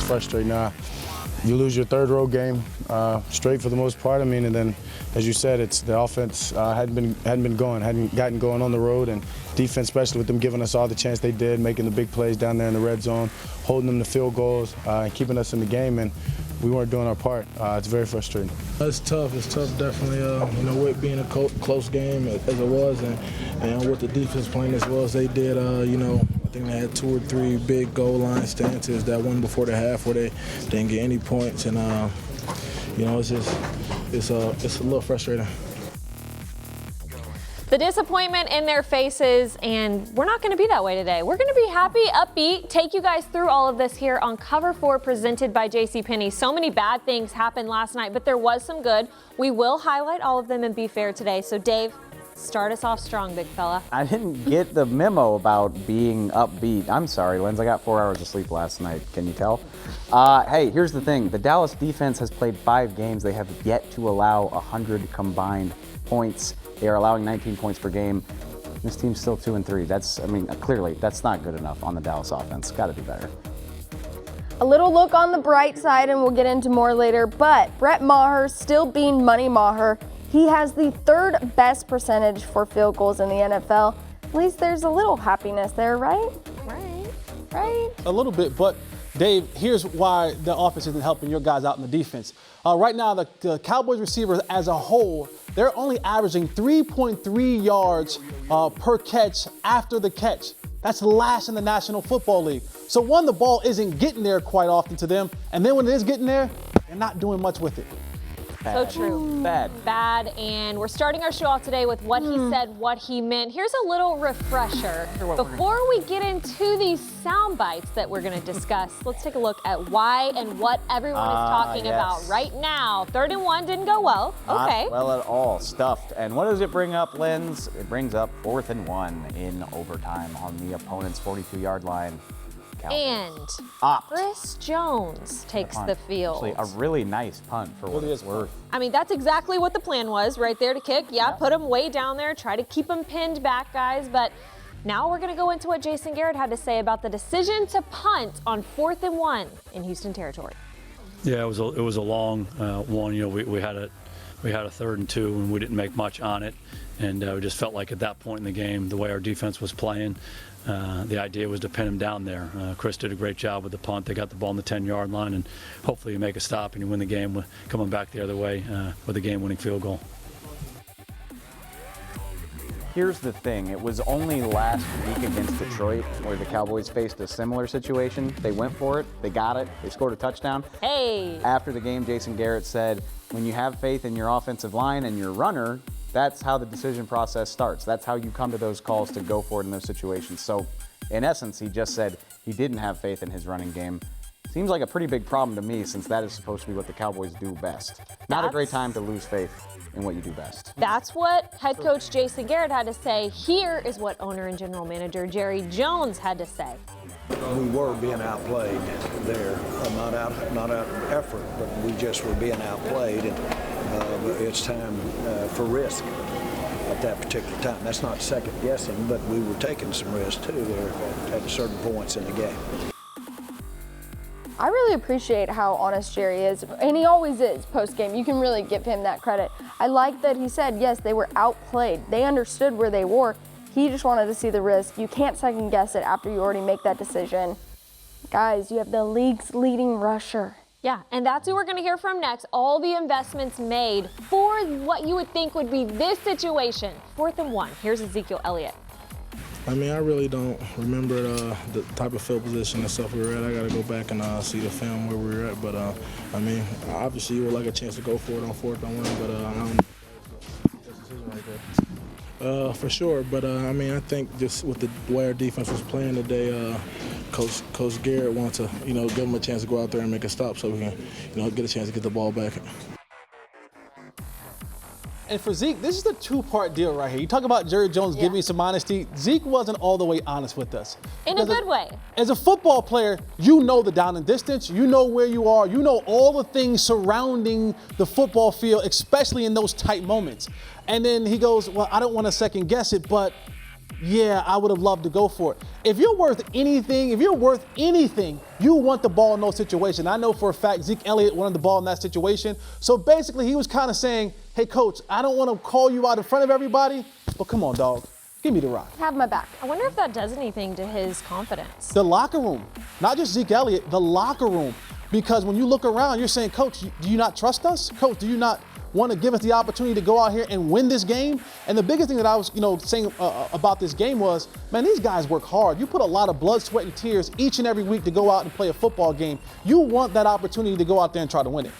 it's frustrating. You lose your third road game straight for the most part. I mean, and then, as you said, it's the offense hadn't gotten going on the road, and defense, especially with them giving us all the chance they did, making the big plays down there in the red zone, holding them to field goals, and keeping us in the game, and we weren't doing our part. It's very frustrating. It's tough, definitely, with being a close game as it was, and with the defense playing as well as they did, I think they had 2 or 3 big goal line stances, that one before the half where they didn't get any points, and it's a little frustrating. The disappointment in their faces, and we're not going to be that way today. We're going to be happy, upbeat, take you guys through all of this here on Cover 4 presented by JCPenney. So many bad things happened last night, but there was some good. We will highlight all of them and be fair today. So Dave, start us off strong, big fella. I didn't get the memo about being upbeat. I'm sorry, Linz. I got 4 hours of sleep last night. Can you tell? Hey, here's the thing. The Dallas defense has played 5 games. They have yet to allow 100 combined points. They are allowing 19 points per game. This team's still 2-3. Clearly, that's not good enough on the Dallas offense. Got to do better. A little look on the bright side, and we'll get into more later, but Brett Maher still being Money Maher. He has the 3rd best percentage for field goals in the NFL. At least there's a little happiness there, right? Right. A little bit, but Dave, here's why the offense isn't helping your guys out in the defense. Right now, the Cowboys receivers as a whole, they're only averaging 3.3 yards per catch after the catch. That's last in the National Football League. So one, the ball isn't getting there quite often to them, and then when it is getting there, they're not doing much with it. So true. Bad. And we're starting our show off today with what he said, what he meant. Here's a little refresher. Before we get into these sound bites that we're going to discuss, let's take a look at why and what everyone is talking about right now. 3rd and 1 didn't go well. Okay. Not well at all. Stuffed. And what does it bring up, Linz? It brings up 4th and 1 in overtime on the opponent's 42-yard line. And Chris Jones takes the field. Actually, a really nice punt for what it's worth. I mean, that's exactly what the plan was, right there to kick. Yeah, put him way down there, try to keep him pinned back, guys. But now we're going to go into what Jason Garrett had to say about the decision to punt on 4th and 1 in Houston territory. Yeah, it was a long one. We had a 3rd and 2, and we didn't make much on it. And we just felt like at that point in the game, the way our defense was playing, the idea was to pin him down there. Chris did a great job with the punt. They got the ball on the 10-yard line, and hopefully you make a stop and you win the game coming back the other way with a game-winning field goal. Here's the thing. It was only last week against Detroit where the Cowboys faced a similar situation. They went for it. They got it. They scored a touchdown. Hey! After the game, Jason Garrett said, when you have faith in your offensive line and your runner, that's how the decision process starts. That's how you come to those calls to go for it in those situations. So, in essence, he just said he didn't have faith in his running game. Seems like a pretty big problem to me, since that is supposed to be what the Cowboys do best. Not a great time to lose faith in what you do best. That's what head coach Jason Garrett had to say. Here is what owner and general manager Jerry Jones had to say. We were being outplayed there, not out of effort, but we just were being outplayed, and it's time for risk at that particular time. That's not second guessing, but we were taking some risk too there at certain points in the game. I really appreciate how honest Jerry is, and he always is post-game. You can really give him that credit. I like that he said, yes, they were outplayed. They understood where they were. He just wanted to see the risk. You can't second guess it after you already make that decision. Guys, you have the league's leading rusher. Yeah, and that's who we're going to hear from next. All the investments made for what you would think would be this situation. 4th and 1. Here's Ezekiel Elliott. I really don't remember the type of field position and stuff we were at. I got to go back and see the film where we were at. But, obviously you would like a chance to go for it on 4th and 1, but I don't know if decision right there. For sure, but I think just with the way our defense was playing today, Coach Garrett wanted to, give them a chance to go out there and make a stop so we can, get a chance to get the ball back. And for Zeke, this is the 2-part deal right here. You talk about Jerry Jones giving you some honesty. Zeke wasn't all the way honest with us. In a good way. As a football player, you know the down and distance. You know where you are. You know all the things surrounding the football field, especially in those tight moments. And then he goes, well, I don't want to second guess it, but yeah, I would have loved to go for it. If you're worth anything, you want the ball in those situations. I know for a fact Zeke Elliott wanted the ball in that situation. So basically, he was kind of saying, hey, coach, I don't want to call you out in front of everybody, but come on, dog. Give me the rock. Have my back. I wonder if that does anything to his confidence. The locker room, not just Zeke Elliott, the locker room. Because when you look around, you're saying, coach, do you not trust us? Coach, do you not want to give us the opportunity to go out here and win this game? And the biggest thing that I was, saying about this game was, man, these guys work hard. You put a lot of blood, sweat, and tears each and every week to go out and play a football game. You want that opportunity to go out there and try to win it.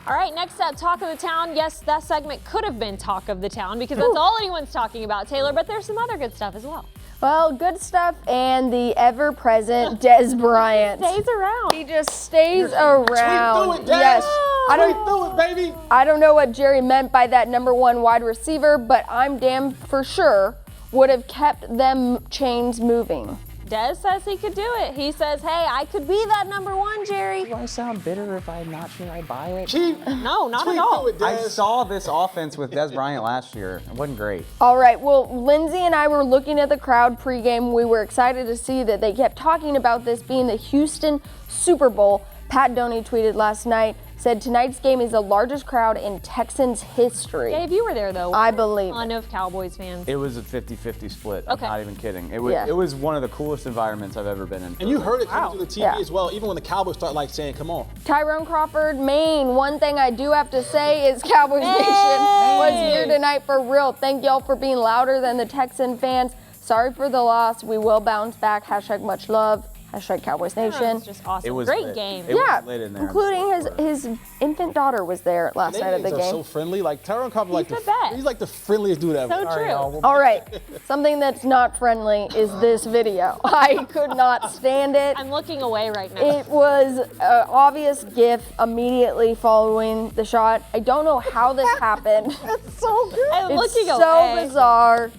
All right, next up, Talk of the Town. Yes, that segment could have been Talk of the Town because that's all anyone's talking about, Taylor, but there's some other good stuff as well. Well, good stuff and the ever-present Des Bryant. Stays around. He just stays around. Tweet through it, Des. Yes. Tweet through it, baby. I don't know what Jerry meant by that #1 wide receiver, but I'm damn for sure would have kept them chains moving. Des says he could do it. He says, hey, I could be that #1, Jerry. Do I sound bitter if I'm not sure I buy it? No, not Tweet at all. through it, Des. I saw this offense with Des Bryant last year. It wasn't great. All right, well, Lindsay and I were looking at the crowd pregame. We were excited to see that they kept talking about this being the Houston Super Bowl. Pat Doney tweeted last night, said tonight's game is the largest crowd in Texans history. Dave, you were there, though. I believe A ton of Cowboys fans. It was a 50-50 split. Okay. I'm not even kidding. It Yeah. was one of the coolest environments I've ever been in. And you heard it coming through the TV Yeah. as well, even when the Cowboys start saying, come on. Tyrone Crawford, Maine. One thing I do have to say is Cowboys Nation was here tonight for real. Thank y'all for being louder than the Texan fans. Sorry for the loss. We will bounce back. # much love. # Cowboys Nation. It's just awesome. It was Great lit. game. It was Yeah, lit in there. including his infant daughter was there last night of the Canadians are game. so friendly. Like Tyrone Crawford, He's the best. he's like the friendliest dude ever. So true. All right, something that's not friendly is this video. I could not stand it. I'm looking away right now. It was an obvious gif immediately following the shot. I don't know how this happened. It's so good. I'm It's looking so away. bizarre.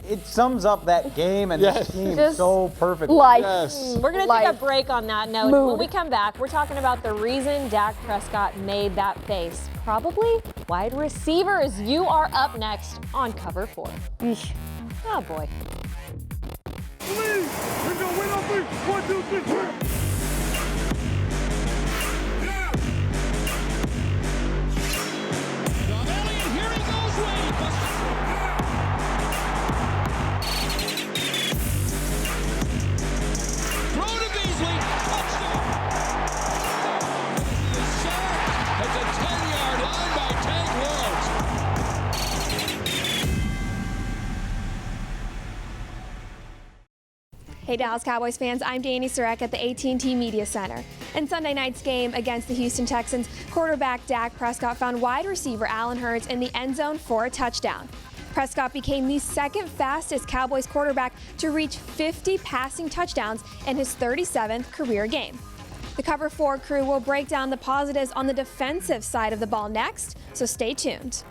It sums up that game and Yes. the team Just so perfectly. Life. Yes. We're going to take a break on that note. Mood. When we come back, we're talking about the reason Dak Prescott made that face. Probably wide receivers. You are up next on Cover 4. Yeesh. Oh, boy. Hey Dallas Cowboys fans, I'm Danny Surek at the AT&T Media Center. In Sunday night's game against the Houston Texans, quarterback Dak Prescott found wide receiver Allen Hurts in the end zone for a touchdown. Prescott became the second fastest Cowboys quarterback to reach 50 passing touchdowns in his 37th career game. The Cover 4 crew will break down the positives on the defensive side of the ball next, so stay tuned.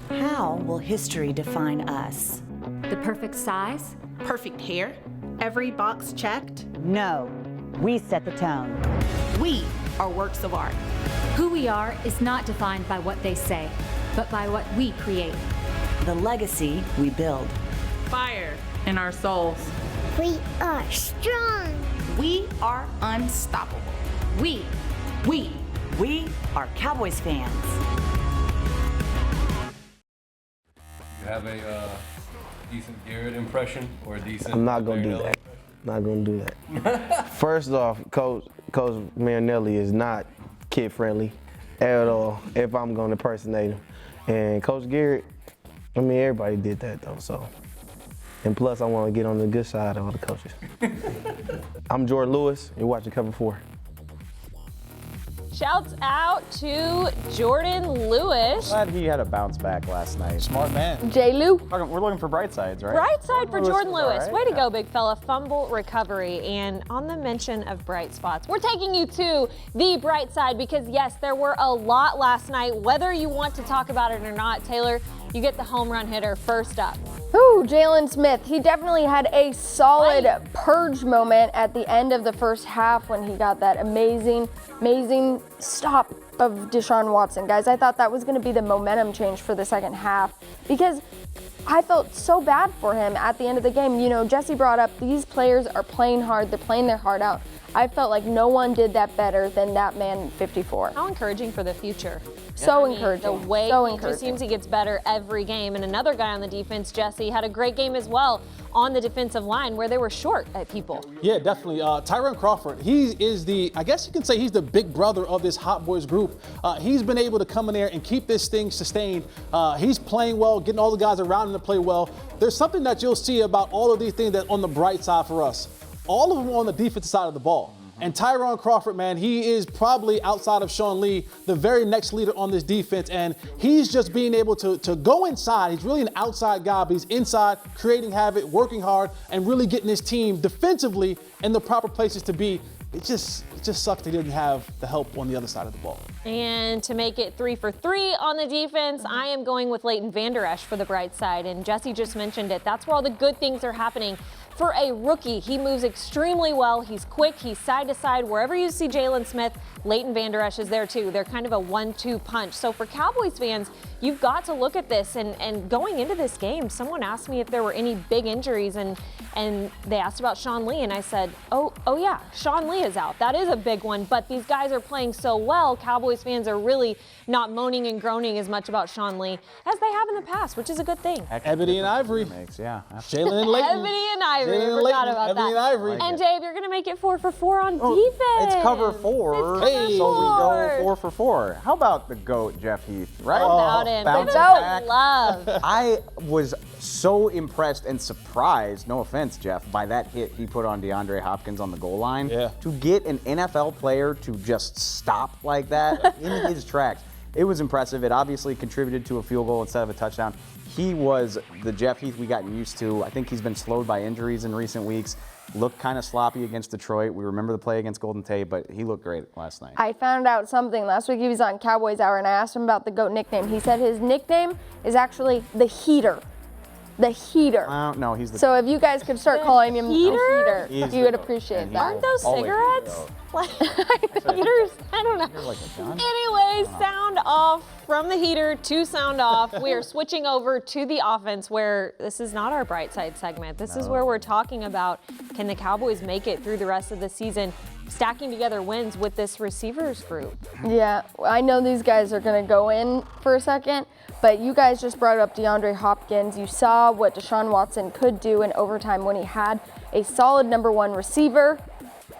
How will history define us? The perfect size? Perfect hair? Every box checked? No, we set the tone. We are works of art. Who we are is not defined by what they say, but by what we create. The legacy we build. Fire in our souls. We are strong. We are unstoppable. We are Cowboys fans. You have a decent Garrett impression or a decent? I'm not gonna do that. Not gonna do that. First off, Coach Marinelli is not kid friendly at all. If I'm gonna impersonate him, and Coach Garrett, I mean everybody did that though. So, and plus I want to get on the good side of all the coaches. I'm Jordan Lewis. You're watching Cover 4. Shouts out to Jordan Lewis. Glad he had a bounce back last night. Smart man. J. Lou. We're looking for bright sides, right? Bright side for Jordan was all Lewis. right. Way to go, big fella. Fumble recovery. And on the mention of bright spots, we're taking you to the bright side because, yes, there were a lot last night. Whether you want to talk about it or not, Taylor, you get the home run hitter first up. Ooh, Jalen Smith. He definitely had a solid purge moment at the end of the first half when he got that amazing stop of Deshaun Watson. Guys, I thought that was going to be the momentum change for the second half because I felt so bad for him at the end of the game. You know, Jesse brought up these players are playing hard. They're playing their heart out. I felt like no one did that better than that man 54. How encouraging for the future. So I mean, encouraging. The way so he just seems he gets better every game. And another guy on the defense, Jesse, had a great game as well on the defensive line where they were short at people. Yeah, definitely. Tyrone Crawford, he is I guess you can say he's the big brother of this Hot Boys group. He's been able to come in there and keep this thing sustained. He's playing well, getting all the guys around him to play well. There's something that you'll see about all of these things that on the bright side for us. All of them are on the defensive side of the ball. And Tyrone Crawford, man, he is probably outside of Sean Lee, the very next leader on this defense. And he's just being able to go inside. He's really an outside guy, but he's inside, creating havoc, working hard, and really getting his team defensively in the proper places to be. It just sucks they didn't have the help on the other side of the ball. And to make it 3 for 3 on the defense, I am going with Leighton Vander Esch for the bright side. And Jesse just mentioned it. That's where all the good things are happening. For a rookie, he moves extremely well. He's quick. He's side to side. Wherever you see Jalen Smith, Leighton Vander Esch is there too. They're kind of a 1-2 punch. So for Cowboys fans, you've got to look at this. And going into this game, someone asked me if there were any big injuries, and they asked about Sean Lee, and I said, oh yeah, Sean Lee is out. That is a big one. But these guys are playing so well. Cowboys fans are really not moaning and groaning as much about Sean Lee as they have in the past, which is a good thing. Ebony and Ivory. Yeah. Jalen and Leighton. Ebony and Ivory. Jalen and I forgot Leighton. about Ebony that. and Ivory. And Dave, you're going to make it 4 for 4 on defense. It's cover 4. It's cover So we go 4. 4 for 4. How about the GOAT, Jeff Heath, right? About him. Bounce Give him back. love. I was so impressed and surprised, no offense, Jeff, by that hit he put on DeAndre Hopkins on the goal line. Yeah. To get an NFL player to just stop like that in his tracks, it was impressive. It obviously contributed to a field goal instead of a touchdown. He was the Jeff Heath we got used to. I think he's been slowed by injuries in recent weeks. Looked kind of sloppy against Detroit. We remember the play against Golden Tate, but he looked great last night. I found out something last week. He was on Cowboys Hour, and I asked him about the GOAT nickname. He said his nickname is actually the Heater. The Heater. No, he's the. So if you guys could start calling him Heater? the Heater, you would appreciate that. Aren't those Always cigarettes? Heaters? I don't know. Anyways, sound off from the heater to sound off. We are switching over to the offense, where this is not our bright side segment. This is where we're talking about, can the Cowboys make it through the rest of the season, stacking together wins with this receivers group? Yeah, I know these guys are going to go in for a second, but you guys just brought up DeAndre Hopkins. You saw what Deshaun Watson could do in overtime when he had a solid number 1 receiver.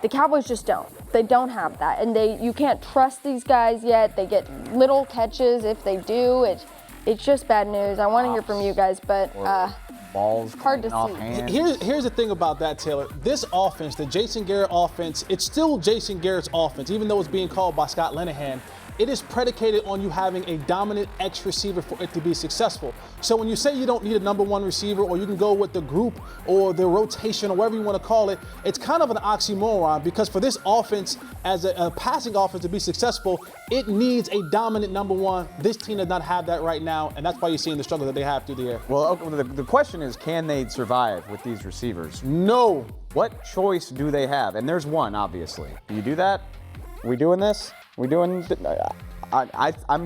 The Cowboys just don't. They don't have that, and you can't trust these guys yet. They get little catches if they do. It's just bad news. I want to hear from you guys, but balls hard to off see. hands. Here's the thing about that, Taylor. This offense, the Jason Garrett offense, it's still Jason Garrett's offense, even though it's being called by Scott Linehan. It is predicated on you having a dominant X receiver for it to be successful. So when you say you don't need a number 1 receiver, or you can go with the group or the rotation or whatever you want to call it, it's kind of an oxymoron, because for this offense, as a passing offense to be successful, it needs a dominant number 1. This team does not have that right now, and that's why you're seeing the struggle that they have through the air. Well, okay, the question is, can they survive with these receivers? No. What choice do they have? And there's one, obviously. Do you do that? Are we doing this? I'm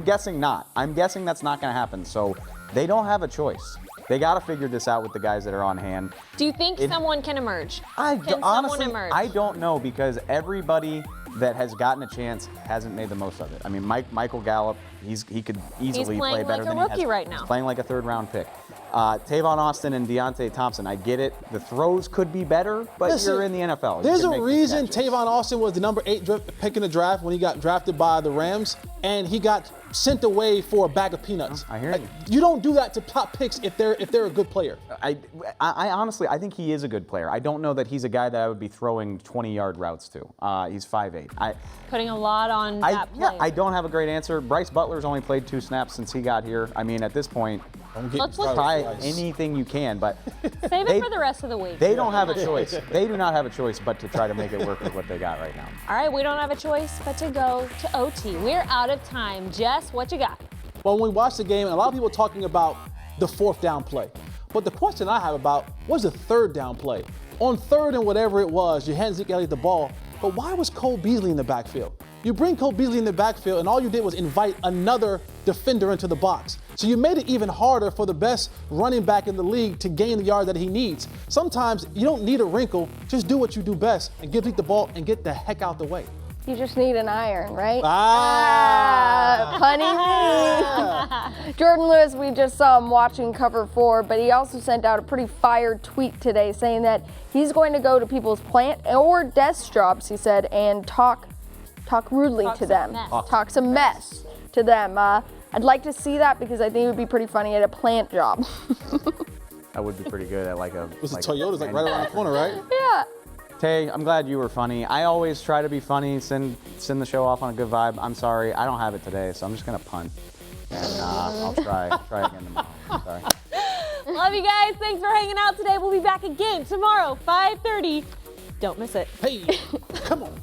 guessing not. I'm guessing that's not going to happen. So they don't have a choice. They got to figure this out with the guys that are on hand. Do you think someone can emerge? Can Honestly, someone emerge? I don't know, because everybody that has gotten a chance hasn't made the most of it. I mean, Michael Gallup, he could easily play better than he has. He's playing like a rookie right now. He's playing like a 3rd-round pick. Tavon Austin and Deontay Thompson, I get it. The throws could be better, but Listen, you're in the NFL. There's a reason Tavon Austin was the number 8 pick in the draft when he got drafted by the Rams, and he got sent away for a bag of peanuts. I hear you. You don't do that to top picks if they're a good player. I honestly, I think he is a good player. I don't know that he's a guy that I would be throwing 20-yard routes to. He's 5'8". Putting a lot on that play. Yeah, I don't have a great answer. Bryce Butler's only played 2 snaps since he got here. I mean, at this point, try anything you can, but save it for the rest of the week. They don't have a choice. They do not have a choice but to try to make it work with what they got right now. All right, we don't have a choice but to go to OT. We're out of time. Jess, what you got? Well, when we watched the game, and a lot of people talking about the 4th down play. But the question I have about was the 3rd down play. On 3rd and whatever it was, you hand Zeke Elliott the ball, but why was Cole Beasley in the backfield? You bring Cole Beasley in the backfield, and all you did was invite another defender into the box. So you made it even harder for the best running back in the league to gain the yards that he needs. Sometimes you don't need a wrinkle, just do what you do best and give Zeke the ball and get the heck out the way. You just need an iron, right? Punny me. Jordan Lewis, we just saw him watching Cover 4, but he also sent out a pretty fired tweet today saying that he's going to go to people's plant or desk jobs, he said, and talk rudely to them. Talk some mess to them. I'd like to see that because I think it would be pretty funny at a plant job. That would be pretty good at like a. This is Toyota's like right around the corner, right? Yeah. Tay, I'm glad you were funny. I always try to be funny, send the show off on a good vibe. I'm sorry, I don't have it today, so I'm just gonna punt. And I'll try again tomorrow. Sorry. Love you guys. Thanks for hanging out today. We'll be back again tomorrow, 5:30. Don't miss it. Hey, come on.